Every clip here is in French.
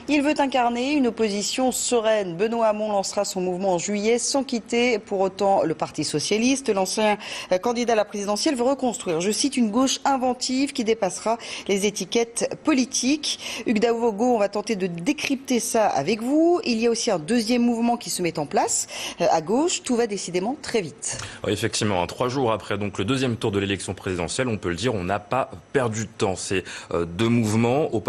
Il veut incarner une opposition sereine. Benoît Hamon lancera son mouvement en juillet sans quitter pour autant le Parti socialiste. L'ancien candidat à la présidentielle veut reconstruire, je cite, une gauche inventive qui dépassera les étiquettes politiques. Hugues Daogo, on va tenter de décrypter ça avec vous. Il y a aussi un deuxième mouvement qui se met en place à gauche. Tout va décidément très vite. Oui, effectivement, 3 jours après donc le deuxième tour de l'élection présidentielle, on peut le dire, on n'a pas perdu de temps. C'est deux mouvements au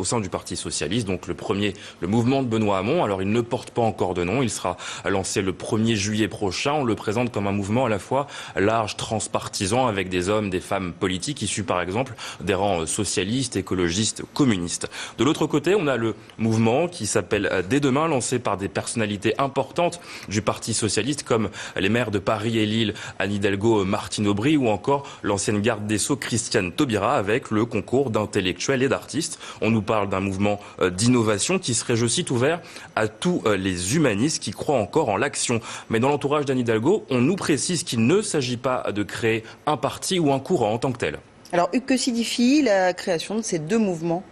sein du Parti socialiste. Donc le premier, le mouvement de Benoît Hamon. Alors il ne porte pas encore de nom. Il sera lancé le 1er juillet prochain. On le présente comme un mouvement à la fois large, transpartisan, avec des hommes, des femmes politiques issus par exemple des rangs socialistes, écologistes, communistes. De l'autre côté, on a le mouvement qui s'appelle Dès demain, lancé par des personnalités importantes du Parti socialiste comme les maires de Paris et Lille, Anne Hidalgo, Martine Aubry, ou encore l'ancienne garde des Sceaux, Christiane Taubira, avec le concours d'intellectuels et d'artistes. On nous parle d'un mouvement d'innovation qui serait, je cite, ouvert à tous les humanistes qui croient encore en l'action. Mais dans l'entourage d'Anne Hidalgo, on nous précise qu'il ne s'agit pas de créer un parti ou un courant en tant que tel. Alors Hugues, que signifie la création de ces deux mouvements ?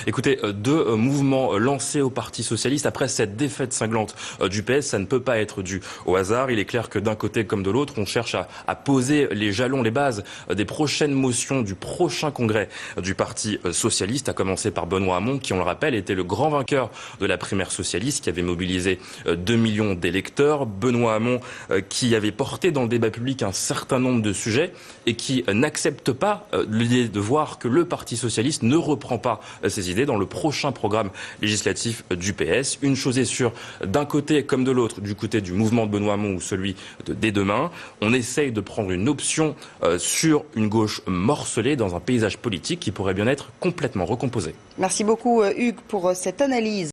Écoutez, deux mouvements lancés au Parti socialiste après cette défaite cinglante du PS, ça ne peut pas être dû au hasard. Il est clair que d'un côté comme de l'autre, on cherche à poser les jalons, les bases des prochaines motions du prochain congrès du Parti socialiste, à commencer par Benoît Hamon, qui, on le rappelle, était le grand vainqueur de la primaire socialiste, qui avait mobilisé 2 millions d'électeurs. Benoît Hamon, qui avait porté dans le débat public un certain nombre de sujets et qui n'accepte pas l'idée de voir que le Parti socialiste ne reprend pas ses idées dans le prochain programme législatif du PS. Une chose est sûre, d'un côté comme de l'autre, du côté du mouvement de Benoît Hamon ou celui de Dès demain, on essaye de prendre une option sur une gauche morcelée dans un paysage politique qui pourrait bien être complètement recomposé. Merci beaucoup Hugues pour cette analyse.